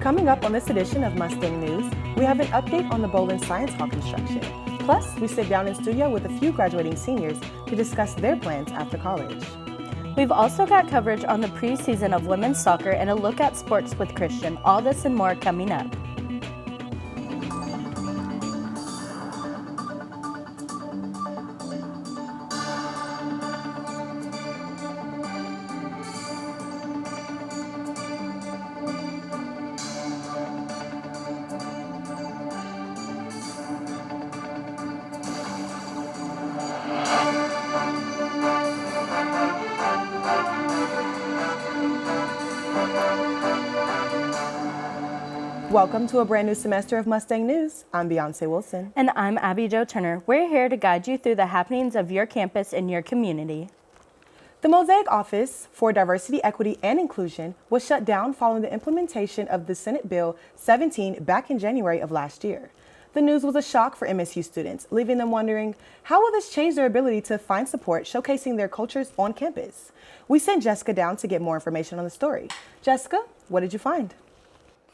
Coming up on this edition of Mustang News, we have an update on the Bowlin Science Hall construction. Plus, we sit down in studio with a few graduating seniors to discuss their plans after college. We've also got coverage on the preseason of women's soccer and a look at sports with Christian. All this and more coming up. Welcome to a brand new semester of Mustang News. I'm Beyonce Wilson. And I'm Abby Jo Turner. We're here to guide you through the happenings of your campus and your community. The Mosaic Office for Diversity, Equity, and Inclusion was shut down following the implementation of the Senate Bill 17 back in January of last year. The news was a shock for MSU students, leaving them wondering, how will this change their ability to find support showcasing their cultures on campus? We sent Jessica down to get more information on the story. Jessica, what did you find?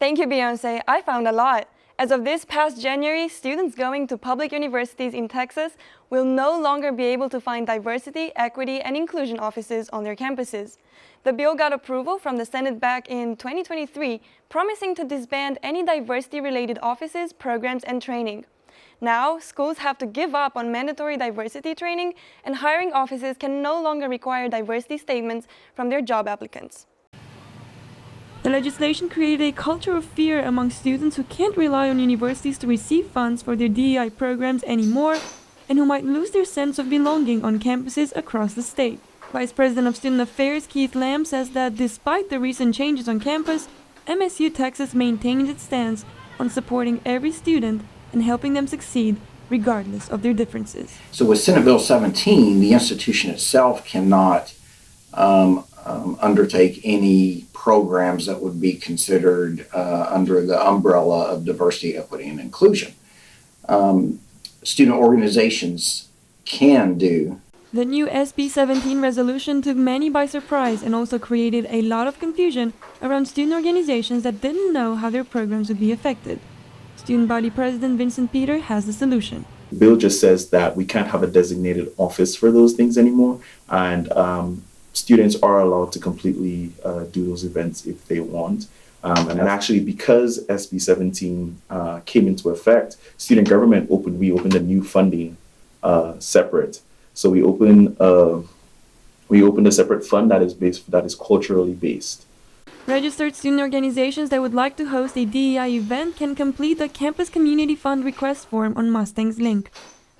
Thank you, Beyonce. I found a lot. As of this past January, students going to public universities in Texas will no longer be able to find diversity, equity, and inclusion offices on their campuses. The bill got approval from the Senate back in 2023, promising to disband any diversity-related offices, programs, and training. Now, schools have to give up on mandatory diversity training, and hiring offices can no longer require diversity statements from their job applicants. The legislation created a culture of fear among students who can't rely on universities to receive funds for their DEI programs anymore and who might lose their sense of belonging on campuses across the state. Vice President of Student Affairs Keith Lamb says that despite the recent changes on campus, MSU Texas maintains its stance on supporting every student and helping them succeed regardless of their differences. So with Senate Bill 17, the institution itself cannot undertake any programs that would be considered under the umbrella of diversity, equity, and inclusion. Student organizations can do. The new SB 17 resolution took many by surprise and also created a lot of confusion around student organizations that didn't know how their programs would be affected. Student Body President Vincent Peter has the solution. The bill just says that we can't have a designated office for those things anymore, and students are allowed to completely do those events if they want. And actually, because SB 17 came into effect, student government we opened a new funding separate. So we opened a separate fund that is culturally based. Registered student organizations that would like to host a DEI event can complete the Campus Community Fund request form on Mustang's link.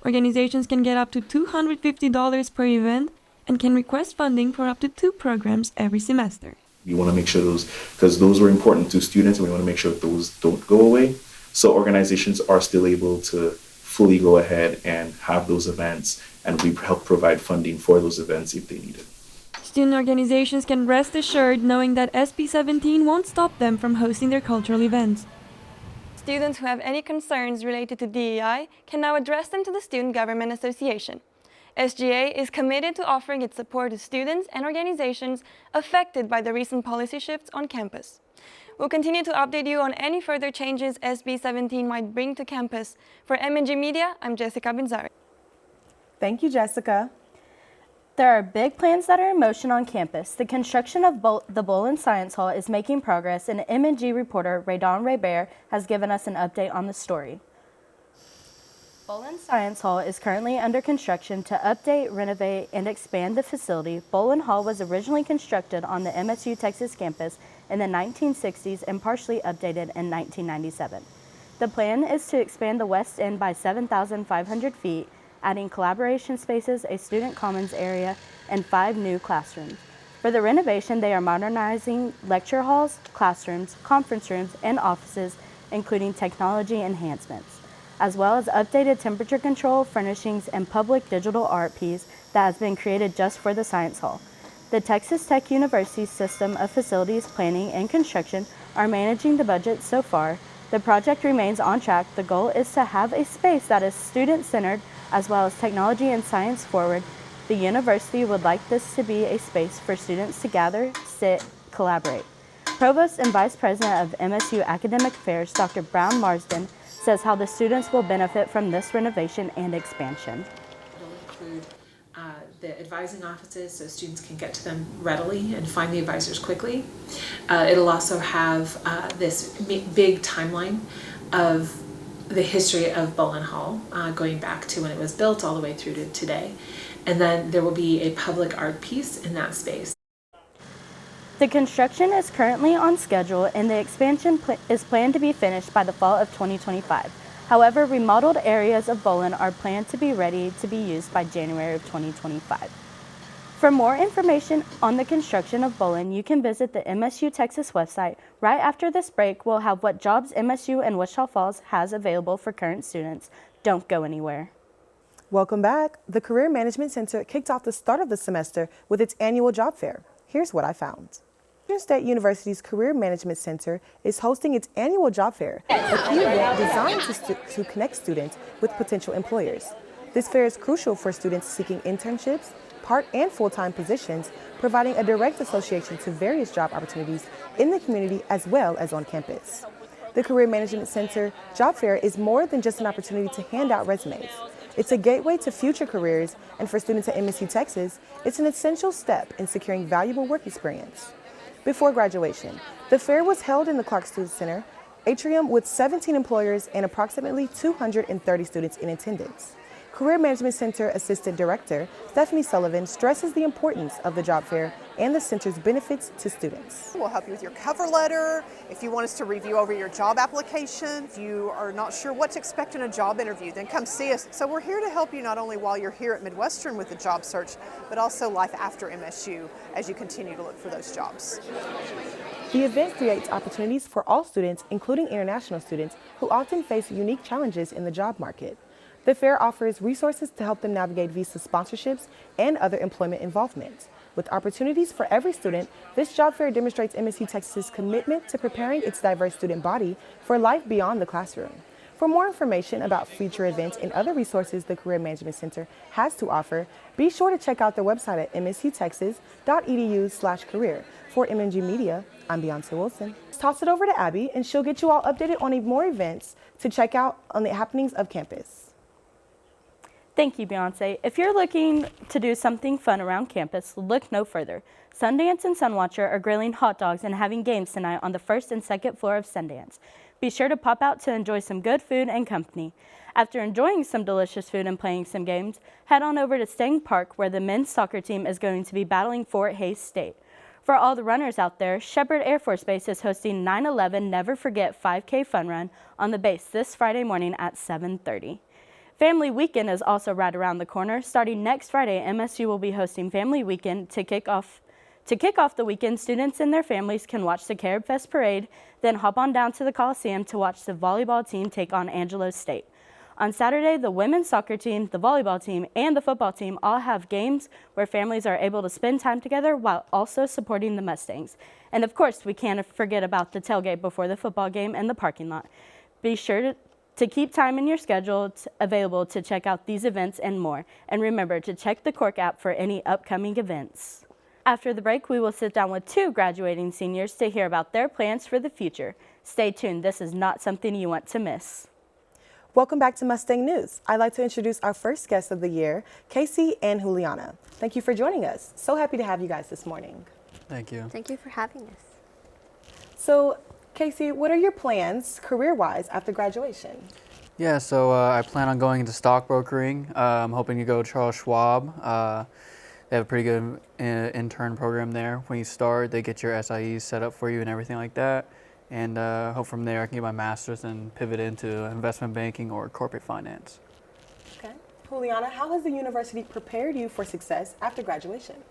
Organizations can get up to $250 per event and can request funding for up to 2 programs every semester. We want to make sure because those were important to students, and we want to make sure that those don't go away. So organizations are still able to fully go ahead and have those events, and we help provide funding for those events if they need it. Student organizations can rest assured knowing that SB 17 won't stop them from hosting their cultural events. Students who have any concerns related to DEI can now address them to the Student Government Association. SGA is committed to offering its support to students and organizations affected by the recent policy shifts on campus. We'll continue to update you on any further changes SB 17 might bring to campus. For MNG Media, I'm Jessica Binzari. Thank you, Jessica. There are big plans that are in motion on campus. The construction of the Bowlin Science Hall is making progress, and MNG reporter Raydon Raybert has given us an update on the story. Bowlin Science Hall is currently under construction to update, renovate, and expand the facility. Bowlin Hall was originally constructed on the MSU Texas campus in the 1960s and partially updated in 1997. The plan is to expand the west end by 7,500 feet, adding collaboration spaces, a student commons area, and 5 new classrooms. For the renovation, they are modernizing lecture halls, classrooms, conference rooms, and offices, including technology enhancements, as well as updated temperature control, furnishings, and public digital art piece that has been created just for the Science Hall. The Texas Tech University's System of Facilities Planning and Construction are managing the budget so far. The project remains on track. The goal is to have a space that is student-centered as well as technology and science forward. The university would like this to be a space for students to gather, sit, collaborate. Provost and Vice President of MSU Academic Affairs, Dr. Brown Marsden, says how the students will benefit from this renovation and expansion. It'll include the advising offices so students can get to them readily and find the advisors quickly. It'll also have this big timeline of the history of Bolin Hall, going back to when it was built all the way through to today. And then there will be a public art piece in that space. The construction is currently on schedule and the expansion is planned to be finished by the fall of 2025. However, remodeled areas of Bolin are planned to be ready to be used by January of 2025. For more information on the construction of Bolin, you can visit the MSU Texas website. Right after this break, we'll have what jobs MSU and Wichita Falls has available for current students. Don't go anywhere. Welcome back. The Career Management Center kicked off the start of the semester with its annual job fair. Here's what I found. Washington State University's Career Management Center is hosting its annual job fair, a key event designed to connect students with potential employers. This fair is crucial for students seeking internships, part and full-time positions, providing a direct association to various job opportunities in the community as well as on campus. The Career Management Center Job Fair is more than just an opportunity to hand out resumes. It's a gateway to future careers, and for students at MSU Texas, it's an essential step in securing valuable work experience. Before graduation, the fair was held in the Clark Student Center atrium with 17 employers and approximately 230 students in attendance. Career Management Center Assistant Director Stephanie Sullivan stresses the importance of the job fair and the center's benefits to students. We'll help you with your cover letter, if you want us to review over your job application, if you are not sure what to expect in a job interview, then come see us. So we're here to help you not only while you're here at Midwestern with the job search, but also life after MSU as you continue to look for those jobs. The event creates opportunities for all students, including international students, who often face unique challenges in the job market. The fair offers resources to help them navigate visa sponsorships and other employment involvement. With opportunities for every student, this job fair demonstrates MSU Texas's commitment to preparing its diverse student body for life beyond the classroom. For more information about future events and other resources the Career Management Center has to offer, be sure to check out their website at msutexas.edu/career. For MNG Media, I'm Beyonce Wilson. Let's toss it over to Abby, and she'll get you all updated on more events to check out on the happenings of campus. Thank you, Beyonce. If you're looking to do something fun around campus, look no further. Sundance and Sunwatcher are grilling hot dogs and having games tonight on the first and second floor of Sundance. Be sure to pop out to enjoy some good food and company. After enjoying some delicious food and playing some games, head on over to Stang Park where the men's soccer team is going to be battling Fort Hays State. For all the runners out there, Shepherd Air Force Base is hosting 9/11 Never Forget 5K Fun Run on the base this Friday morning at 7:30. Family Weekend is also right around the corner. Starting next Friday, MSU will be hosting Family Weekend to kick off the weekend. Students and their families can watch the Carib Fest parade, then hop on down to the Coliseum to watch the volleyball team take on Angelo State. On Saturday, the women's soccer team, the volleyball team, and the football team all have games where families are able to spend time together while also supporting the Mustangs. And of course, we can't forget about the tailgate before the football game and the parking lot. Be sure to keep time in your schedule available to check out these events and more. And remember to check the Cork app for any upcoming events. After the break, we will sit down with 2 graduating seniors to hear about their plans for the future. Stay tuned. This is not something you want to miss. Welcome back to Mustang News. I'd like to introduce our first guests of the year, Casey and Juliana. Thank you for joining us. So happy to have you guys this morning. Thank you. Thank you for having us. So, Casey, what are your plans career-wise after graduation? Yeah, so I plan on going into stockbrokering. I'm hoping to go to Charles Schwab. They have a pretty good intern program there. When you start, they get your SIEs set up for you and everything like that. And hope from there I can get my master's and pivot into investment banking or corporate finance. Okay. Juliana, how has the university prepared you for success after graduation?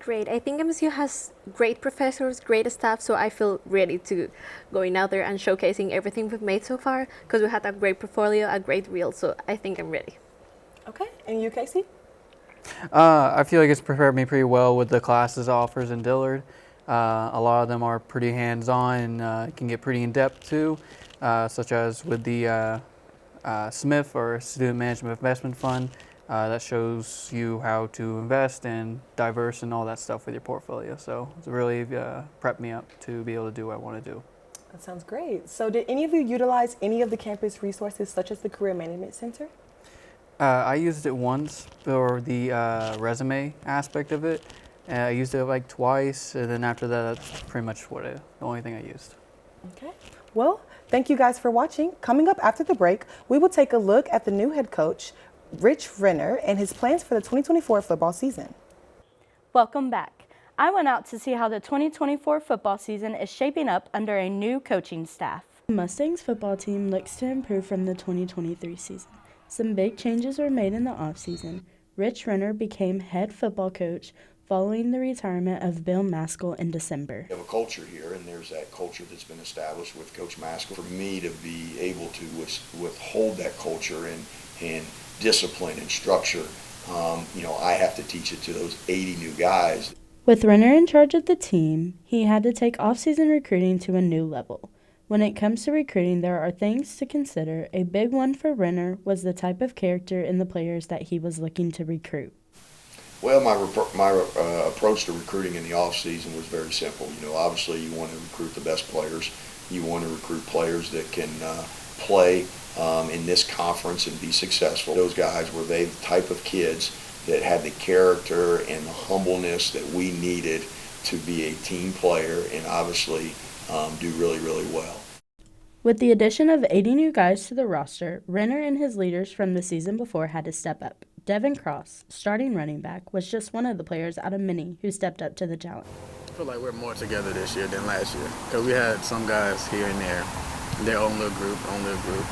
Great. I think MSU has great professors, great staff, so I feel ready to going out there and showcasing everything we've made so far because we had a great portfolio, a great reel, so I think I'm ready. Okay. And you, Casey? I feel like it's prepared me pretty well with the classes offers in Dillard. A lot of them are pretty hands-on and can get pretty in-depth too, such as with the SMIF or Student Management Investment Fund. That shows you how to invest and diverse and all that stuff with your portfolio. So it's really prepped me up to be able to do what I want to do. That sounds great. So did any of you utilize any of the campus resources such as the Career Management Center? I used it once for the resume aspect of it. I used it like twice, and then after that, that's pretty much the only thing I used. Okay. Well, thank you guys for watching. Coming up after the break, we will take a look at the new head coach, Rich Renner, and his plans for the 2024 football season. Welcome back. I went out to see how the 2024 football season is shaping up under a new coaching staff. The Mustangs football team looks to improve from the 2023 season. Some big changes were made in the offseason. Rich Renner became head football coach following the retirement of Bill Maskell in December. We have a culture here, and there's that culture that's been established with Coach Maskell. For me to be able to withhold that culture and discipline and structure, I have to teach it to those 80 new guys. With Renner in charge of the team, he had to take off-season recruiting to a new level. When it comes to recruiting, there are things to consider. A big one for Renner was the type of character in the players that he was looking to recruit. Well, my approach to recruiting in the off-season was very simple. Obviously you want to recruit the best players. You want to recruit players that can play in this conference and be successful. Those guys were the type of kids that had the character and the humbleness that we needed to be a team player and obviously do really, really well. With the addition of 80 new guys to the roster, Renner and his leaders from the season before had to step up. Devin Cross, starting running back, was just one of the players out of many who stepped up to the challenge. I feel like we're more together this year than last year because we had some guys here and there, their own little group.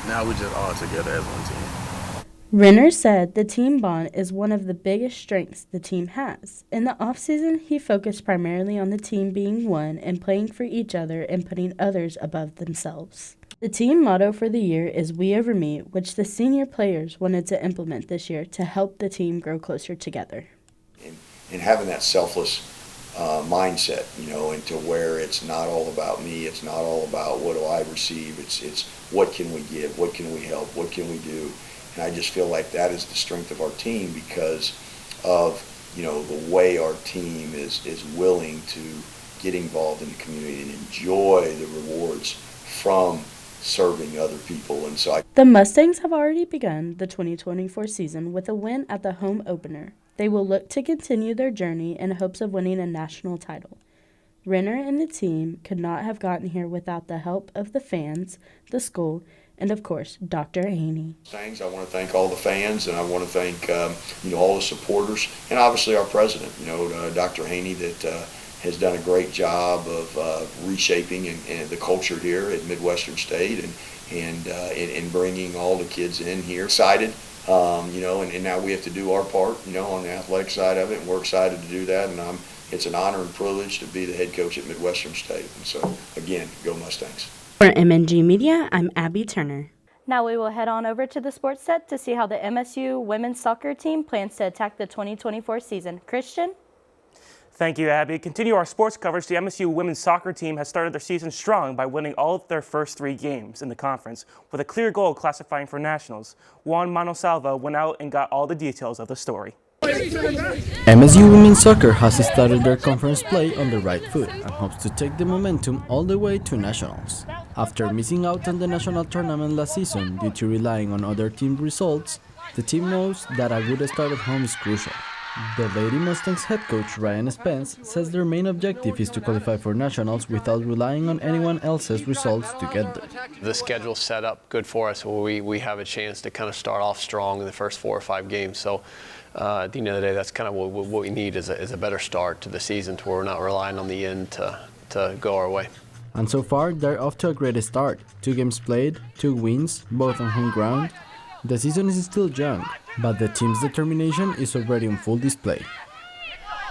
Now we're just all together as one team. Renner said the team bond is one of the biggest strengths the team has. In the offseason, he focused primarily on the team being one and playing for each other and putting others above themselves. The team motto for the year is We Over Me, which the senior players wanted to implement this year to help the team grow closer together. And having that selfless mindset, and to where it's not all about me, it's not all about what do I receive, it's what can we give, what can we help, what can we do. And I just feel like that is the strength of our team because of, the way our team is willing to get involved in the community and enjoy the rewards from serving other people. And so the Mustangs have already begun the 2024 season with a win at the home opener. They will look to continue their journey in hopes of winning a national title. Renner and the team could not have gotten here without the help of the fans, the school, and of course, Dr. Haney. Thanks. I want to thank all the fans, and I want to thank all the supporters, and obviously our president, Dr. Haney, that has done a great job of reshaping and the culture here at Midwestern State, and bringing all the kids in here. Excited, and now we have to do our part, on the athletic side of it, and we're excited to do that. And it's an honor and privilege to be the head coach at Midwestern State. And so, again, go Mustangs. For MNG Media, I'm Abby Turner. Now we will head on over to the sports set to see how the MSU women's soccer team plans to attack the 2024 season. Christian? Thank you, Abby. Continue our sports coverage. The MSU women's soccer team has started their season strong by winning all of their first 3 games in the conference with a clear goal classifying for nationals. Juan Manosalva went out and got all the details of the story. MSU Women's Soccer has started their conference play on the right foot and hopes to take the momentum all the way to nationals. After missing out on the national tournament last season due to relying on other team results, the team knows that a good start at home is crucial. The Lady Mustangs head coach Ryan Spence says their main objective is to qualify for nationals without relying on anyone else's results to get there. The schedule's set up good for us, so we have a chance to kind of start off strong in the first 4 or 5 games. So at the end of the day, that's kind of what we need is a better start to the season, to where we're not relying on the end to go our way. And so far, they're off to a great start. 2 games played, 2 wins, both on home ground. The season is still young, but the team's determination is already on full display.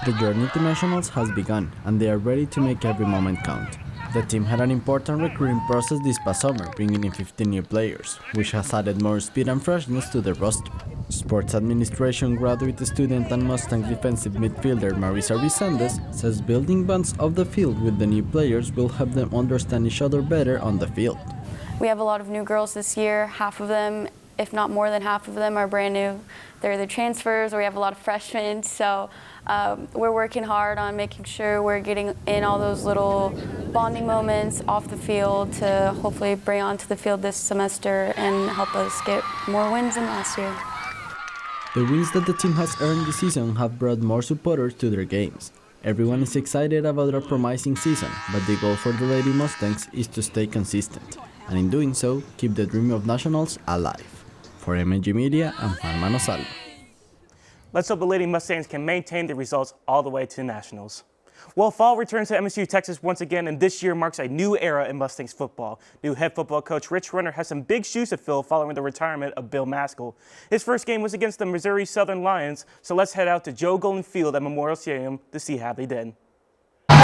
The journey to nationals has begun, and they are ready to make every moment count. The team had an important recruiting process this past summer, bringing in 15 new players, which has added more speed and freshness to the roster. Sports Administration graduate student and Mustang defensive midfielder Marisa Rizendes says building bonds off the field with the new players will help them understand each other better on the field. We have a lot of new girls this year. Half of them if not more than half of them are brand new. They're either transfers or we have a lot of freshmen. So we're working hard on making sure we're getting in all those little bonding moments off the field to hopefully bring onto the field this semester and help us get more wins than last year. The wins that the team has earned this season have brought more supporters to their games. Everyone is excited about a promising season, but the goal for the Lady Mustangs is to stay consistent, and in doing so, keep the dream of nationals alive. For MNG Media, I'm Juan Manosalo. Let's hope the Lady Mustangs can maintain the results all the way to nationals. Well, fall returns to MSU Texas once again, and this year marks a new era in Mustangs football. New head football coach Rich Renner has some big shoes to fill following the retirement of Bill Maskell. His first game was against the Missouri Southern Lions, so let's head out to Joe Golden Field at Memorial Stadium to see how they did. The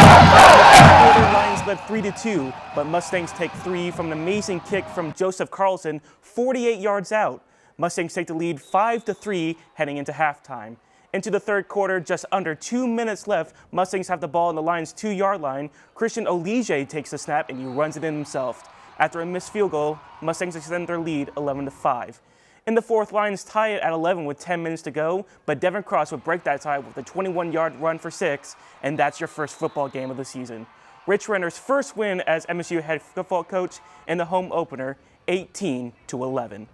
Lions led 3-2, but Mustangs take 3 from an amazing kick from Joseph Carlson, 48 yards out. Mustangs take the lead 5-3 heading into halftime. Into the third quarter, just under 2 minutes left, Mustangs have the ball on the Lions' 2-yard line. Christian Olije takes the snap and he runs it in himself. After a missed field goal, Mustangs extend their lead 11-5. In the fourth, Lions tie it at 11 with 10 minutes to go, but Devin Cross would break that tie with a 21-yard run for 6, and that's your first football game of the season. Rich Renner's first win as MSU head football coach in the home opener, 18-11.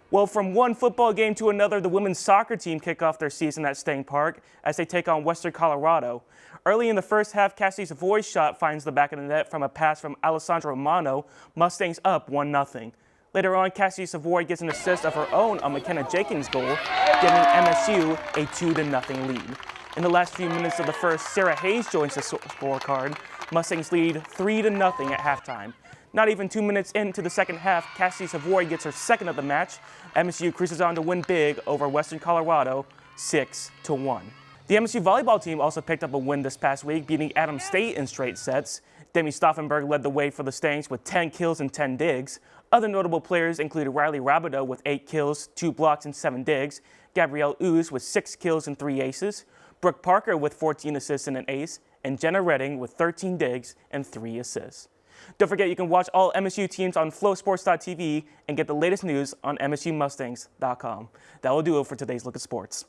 Well, from one football game to another, the women's soccer team kick off their season at Stang Park as they take on Western Colorado. Early in the first half, Cassie's voice shot finds the back of the net from a pass from Alessandra Romano. Mustangs up 1-0. Later on, Cassie Savoy gets an assist of her own on McKenna Jenkins' goal, giving MSU a 2-0 lead. In the last few minutes of the first, Sarah Hayes joins the scorecard. Mustangs lead 3-0 at halftime. Not even 2 minutes into the second half, Cassie Savoy gets her second of the match. MSU cruises on to win big over Western Colorado, 6-1. The MSU volleyball team also picked up a win this past week, beating Adams State in straight sets. Demi Stauffenberg led the way for the Stangs with 10 kills and 10 digs. Other notable players included Riley Rabideau with 8 kills, 2 blocks, and 7 digs, Gabrielle Ooze with 6 kills and 3 aces, Brooke Parker with 14 assists and an ace, and Jenna Redding with 13 digs and 3 assists. Don't forget you can watch all MSU teams on flowsports.tv and get the latest news on MSUmustangs.com. That will do it for today's Look at Sports.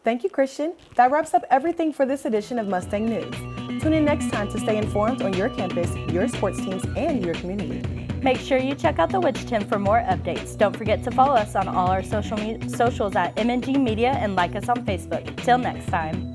Thank you, Christian. That wraps up everything for this edition of Mustang News. Tune in next time to stay informed on your campus, your sports teams, and your community. Make sure you check out the Witch Tin for more updates. Don't forget to follow us on all our socials at MNG Media and like us on Facebook. Till next time.